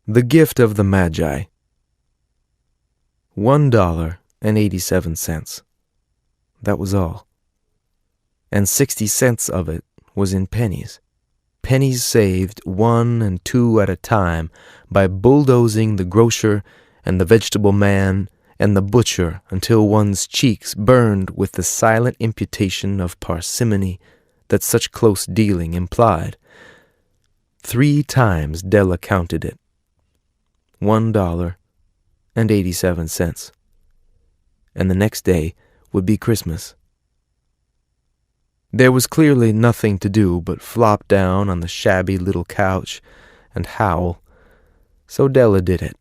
The Gift of the Magi. $1.87. That was all. And 60 cents of it was in pennies. Pennies saved 1 and 2 at a time by bulldozing the grocer and the vegetable man and the butcher until one's cheeks burned with the silent imputation of parsimony that such close dealing implied. 3 times Della counted it. $1.87. And the next day would be Christmas. There was clearly nothing to do but flop down on the shabby little couch and howl, so Della did it.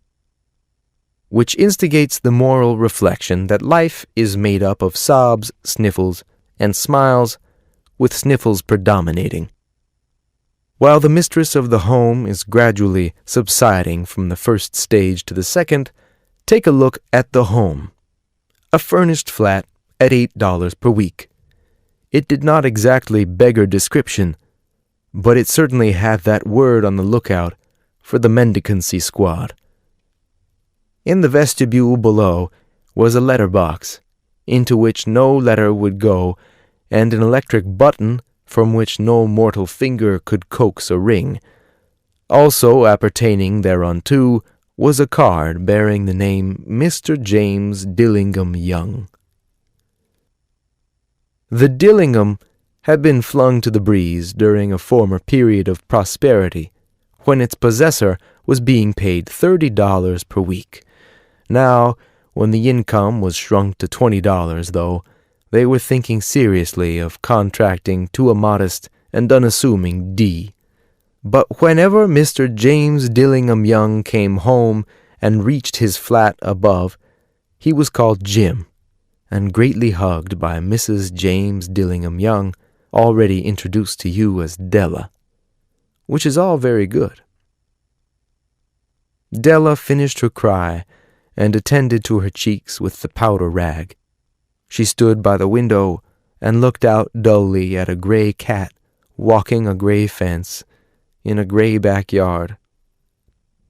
Which instigates the moral reflection that life is made up of sobs, sniffles, and smiles, with sniffles predominating. While the mistress of the home is gradually subsiding from the first stage to the second, take a look at the home. A furnished flat at $8 per week. It did not exactly beggar description, but it certainly had that word on the lookout for the mendicancy squad. In the vestibule below was a letter box, into which no letter would go, and an electric button from which no mortal finger could coax a ring. Also appertaining thereunto was a card bearing the name Mr. James Dillingham Young. The Dillingham had been flung to the breeze during a former period of prosperity, when its possessor was being paid $30 per week. Now, when the income was shrunk to $20, though, they were thinking seriously of contracting to a modest and unassuming D. But whenever Mr. James Dillingham Young came home and reached his flat above, he was called Jim, and greatly hugged by Mrs. James Dillingham Young, already introduced to you as Della, which is all very good. Della finished her cry and attended to her cheeks with the powder rag. She stood by the window and looked out dully at a gray cat walking a gray fence in a gray backyard.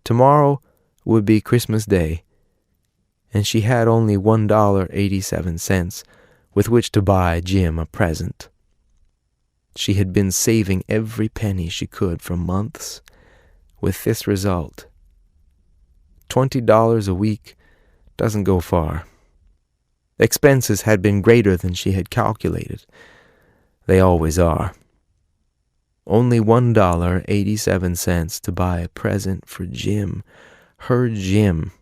Tomorrow would be Christmas Day, and she had only $1.87 with which to buy Jim a present. She had been saving every penny she could for months, with this result. $20 a week doesn't go far. Expenses had been greater than she had calculated. They always are. Only $1.87 to buy a present for Jim, her Jim.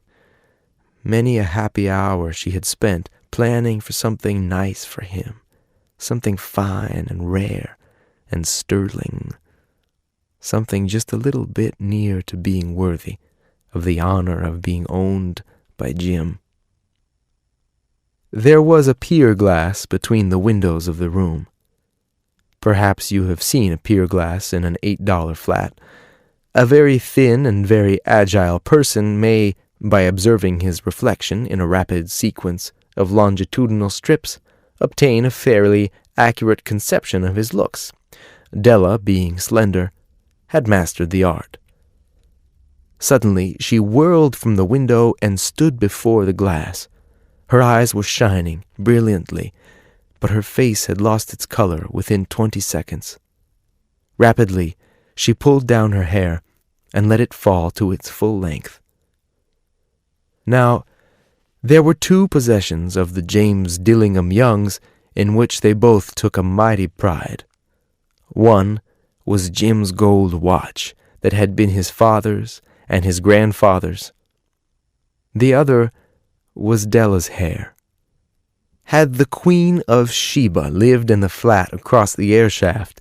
Many a happy hour she had spent planning for something nice for him, something fine and rare and sterling, something just a little bit near to being worthy of the honor of being owned by Jim. There was a pier glass between the windows of the room. Perhaps you have seen a pier glass in an $8 flat. A very thin and very agile person may, by observing his reflection in a rapid sequence of longitudinal strips, obtain a fairly accurate conception of his looks. Della, being slender, had mastered the art. Suddenly she whirled from the window and stood before the glass. Her eyes were shining brilliantly, but her face had lost its color within 20 seconds. Rapidly, she pulled down her hair and let it fall to its full length. Now, there were 2 possessions of the James Dillingham Youngs in which they both took a mighty pride. One was Jim's gold watch that had been his father's and his grandfather's. The other was Della's hair. Had the Queen of Sheba lived in the flat across the air shaft,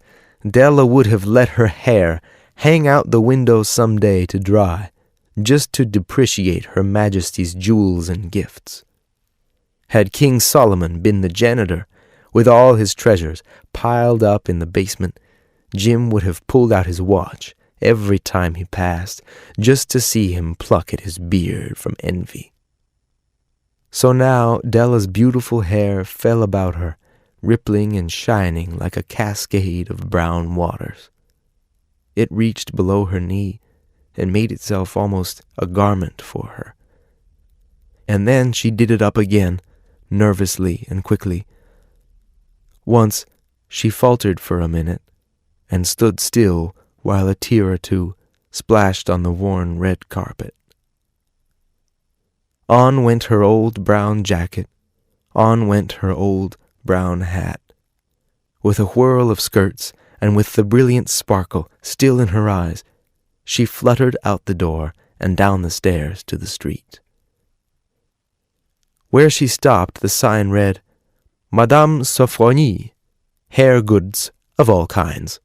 Della would have let her hair hang out the window some day to dry, just to depreciate Her Majesty's jewels and gifts. Had King Solomon been the janitor, with all his treasures piled up in the basement, Jim would have pulled out his watch every time he passed, just to see him pluck at his beard from envy. So now Della's beautiful hair fell about her, rippling and shining like a cascade of brown waters. It reached below her knee and made itself almost a garment for her. And then she did it up again, nervously and quickly. Once she faltered for a minute and stood still while a tear or two splashed on the worn red carpet. On went her old brown jacket, on went her old brown hat. With a whirl of skirts and with the brilliant sparkle still in her eyes, she fluttered out the door and down the stairs to the street. Where she stopped, the sign read, Madame Sofronie, hair goods of all kinds.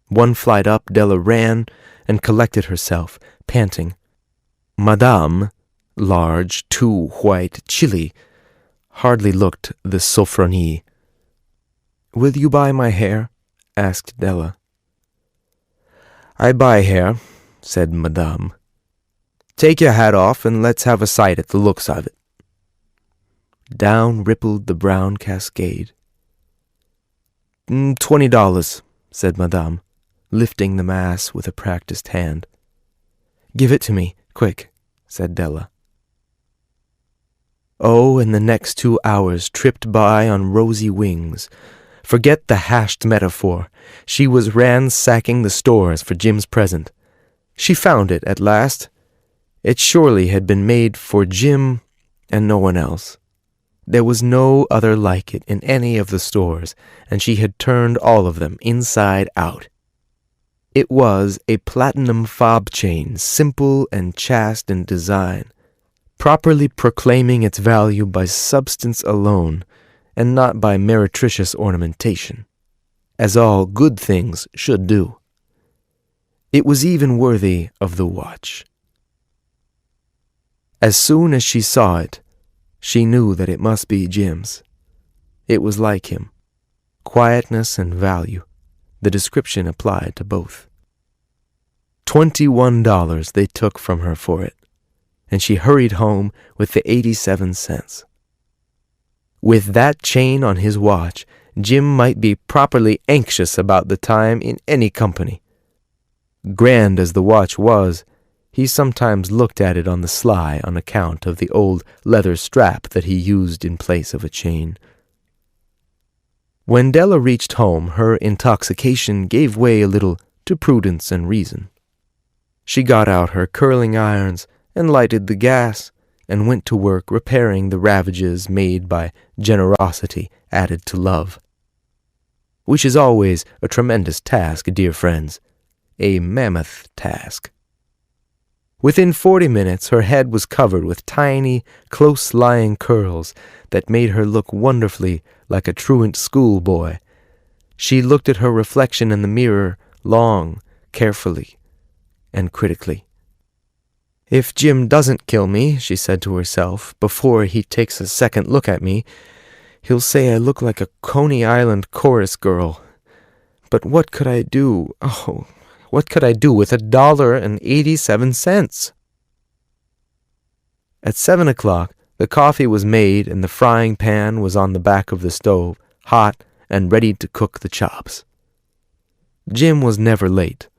One flight up, Della ran and collected herself, panting. Madame, large, too white, chilly, hardly looked the Sofronie. Will you buy my hair? Asked Della. I buy hair, said Madame. Take your hat off and let's have a sight at the looks of it. Down rippled the brown cascade. $20, said Madame, lifting the mass with a practiced hand. Give it to me, quick, said Della. Oh, and the next 2 hours tripped by on rosy wings. Forget the hashed metaphor. She was ransacking the stores for Jim's present. She found it at last. It surely had been made for Jim and no one else. There was no other like it in any of the stores, and she had turned all of them inside out. It was a platinum fob chain, simple and chaste in design, properly proclaiming its value by substance alone, and not by meretricious ornamentation, as all good things should do. It was even worthy of the watch. As soon as she saw it, she knew that it must be Jim's. It was like him. Quietness and value. The description applied to both. $21 they took from her for it, and she hurried home with the 87 cents. With that chain on his watch, Jim might be properly anxious about the time in any company. Grand as the watch was, he sometimes looked at it on the sly on account of the old leather strap that he used in place of a chain. When Della reached home, her intoxication gave way a little to prudence and reason. She got out her curling irons and lighted the gas, and went to work repairing the ravages made by generosity added to love. Which is always a tremendous task, dear friends, a mammoth task. Within 40 minutes, her head was covered with tiny, close-lying curls that made her look wonderfully like a truant schoolboy. She looked at her reflection in the mirror long, carefully, and critically. If Jim doesn't kill me, she said to herself, before he takes a second look at me, he'll say I look like a Coney Island chorus girl. But what could I do? Oh, what could I do with $1.87? At 7 o'clock, the coffee was made and the frying pan was on the back of the stove, hot and ready to cook the chops. Jim was never late.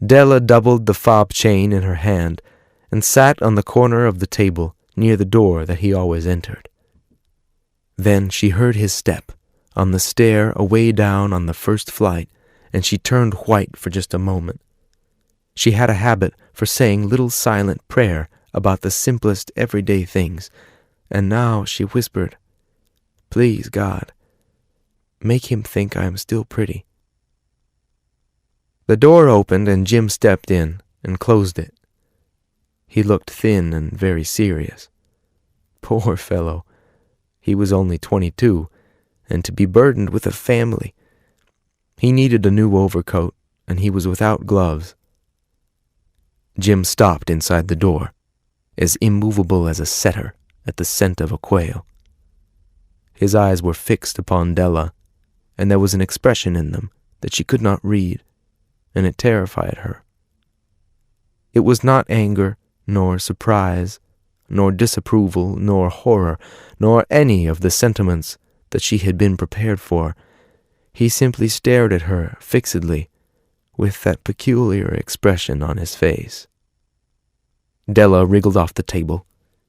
Della doubled the fob chain in her hand and sat on the corner of the table near the door that he always entered. Then she heard his step on the stair away down on the first flight, and she turned white for just a moment. She had a habit for saying little silent prayer about the simplest everyday things, and now she whispered, "Please, God, make him think I am still pretty." The door opened and Jim stepped in and closed it. He looked thin and very serious. Poor fellow. He was only 22, and to be burdened with a family. He needed a new overcoat, and he was without gloves. Jim stopped inside the door, as immovable as a setter at the scent of a quail. His eyes were fixed upon Della, and there was an expression in them that she could not read, and it terrified her. It was not anger, nor surprise, nor disapproval, nor horror, nor any of the sentiments that she had been prepared for. He simply stared at her fixedly, with that peculiar expression on his face. Della wriggled off the table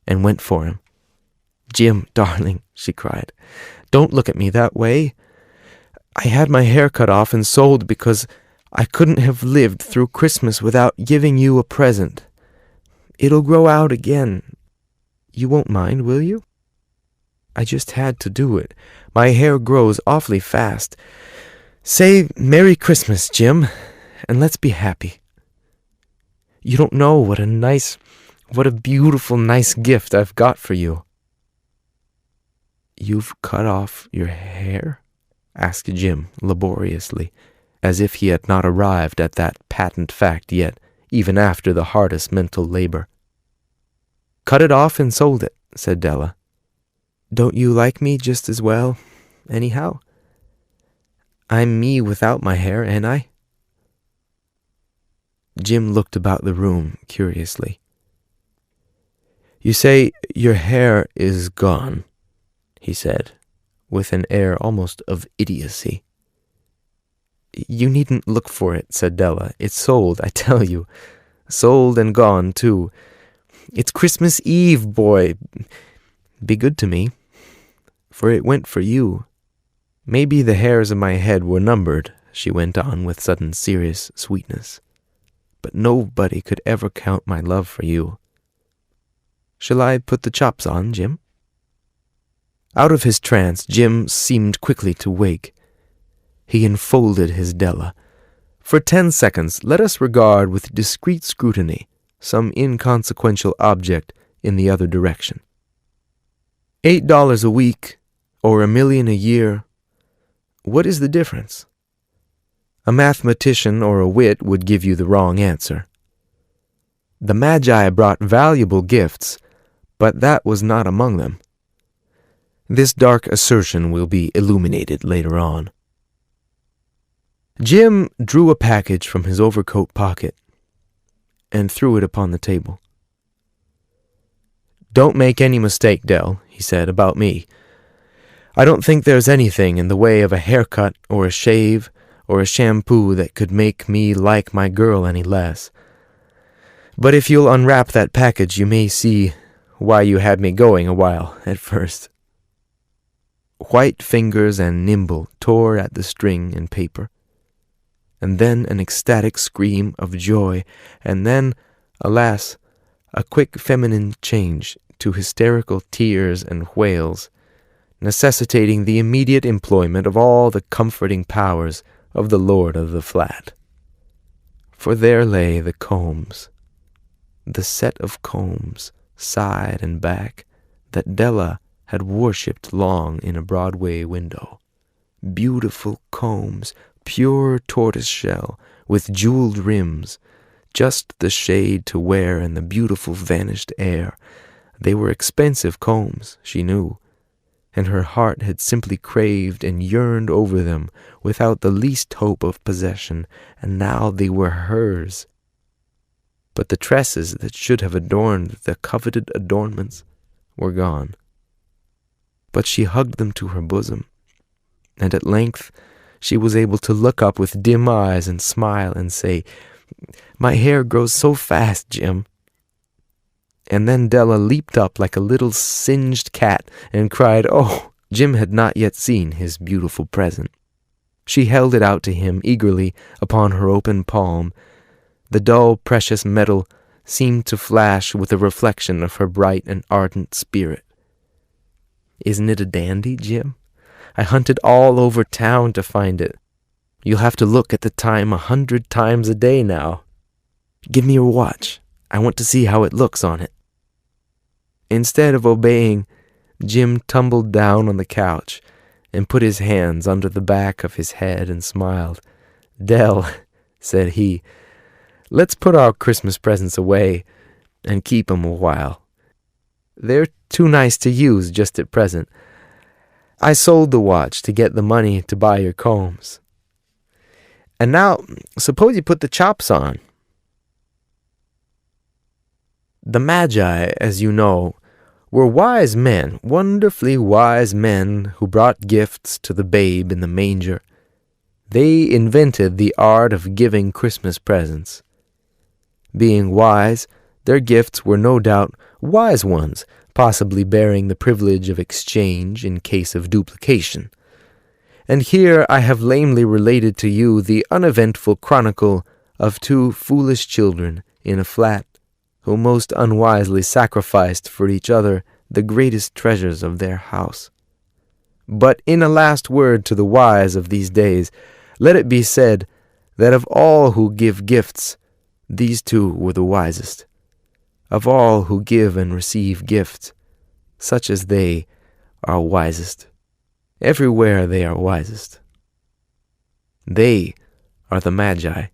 and went for him. "Jim, darling," she cried, "don't look at me that way. I had my hair cut off and sold because I couldn't have lived through Christmas without giving you a present. It'll grow out again. You won't mind, will you? I just had to do it. My hair grows awfully fast. Say Merry Christmas, Jim, and let's be happy. You don't know what a beautiful, nice gift I've got for you." "You've cut off your hair?" asked Jim laboriously, as if he had not arrived at that patent fact yet, even after the hardest mental labor. "Cut it off and sold it," said Della. "Don't you like me just as well, anyhow? I'm me without my hair, ain't I?" Jim looked about the room curiously. "You say your hair is gone," he said, with an air almost of idiocy. "You needn't look for it," said Della. "It's sold, I tell you. Sold and gone, too. It's Christmas Eve, boy. Be good to me, for it went for you. Maybe the hairs of my head were numbered," she went on with sudden serious sweetness, "but nobody could ever count my love for you. Shall I put the chops on, Jim?" Out of his trance, Jim seemed quickly to wake. He enfolded his Della. For 10 seconds, let us regard with discreet scrutiny some inconsequential object in the other direction. $8 a week, or $1 million a year, what is the difference? A mathematician or a wit would give you the wrong answer. The Magi brought valuable gifts, but that was not among them. This dark assertion will be illuminated later on. Jim drew a package from his overcoat pocket and threw it upon the table. "Don't make any mistake, Dell," he said, "about me. I don't think there's anything in the way of a haircut or a shave or a shampoo that could make me like my girl any less. But if you'll unwrap that package, you may see why you had me going a while at first." White fingers and nimble tore at the string and paper, and then an ecstatic scream of joy, and then, alas, a quick feminine change to hysterical tears and wails, necessitating the immediate employment of all the comforting powers of the Lord of the Flat. For there lay the combs, the set of combs, side and back, that Della had worshipped long in a Broadway window. Beautiful combs, pure tortoiseshell, with jeweled rims, just the shade to wear in the beautiful vanished air. They were expensive combs, she knew, and her heart had simply craved and yearned over them without the least hope of possession, and now they were hers. But the tresses that should have adorned the coveted adornments were gone. But she hugged them to her bosom, and at length she was able to look up with dim eyes and smile and say, "My hair grows so fast, Jim." And then Della leaped up like a little singed cat and cried, "Oh!" Jim had not yet seen his beautiful present. She held it out to him eagerly upon her open palm. The dull, precious metal seemed to flash with a reflection of her bright and ardent spirit. "Isn't it a dandy, Jim? I hunted all over town to find it. You'll have to look at the time 100 times a day now. Give me your watch. I want to see how it looks on it." Instead of obeying, Jim tumbled down on the couch and put his hands under the back of his head and smiled. "Dell," said he, "let's put our Christmas presents away and keep 'em a while. They're too nice to use just at present. I sold the watch to get the money to buy your combs. And now, suppose you put the chops on." The Magi, as you know, were wise men, wonderfully wise men, who brought gifts to the babe in the manger. They invented the art of giving Christmas presents. Being wise, their gifts were no doubt wise ones, possibly bearing the privilege of exchange in case of duplication. And here I have lamely related to you the uneventful chronicle of two foolish children in a flat, who most unwisely sacrificed for each other the greatest treasures of their house. But in a last word to the wise of these days, let it be said that of all who give gifts, these two were the wisest. Of all who give and receive gifts, such as they are wisest. Everywhere they are wisest. They are the Magi.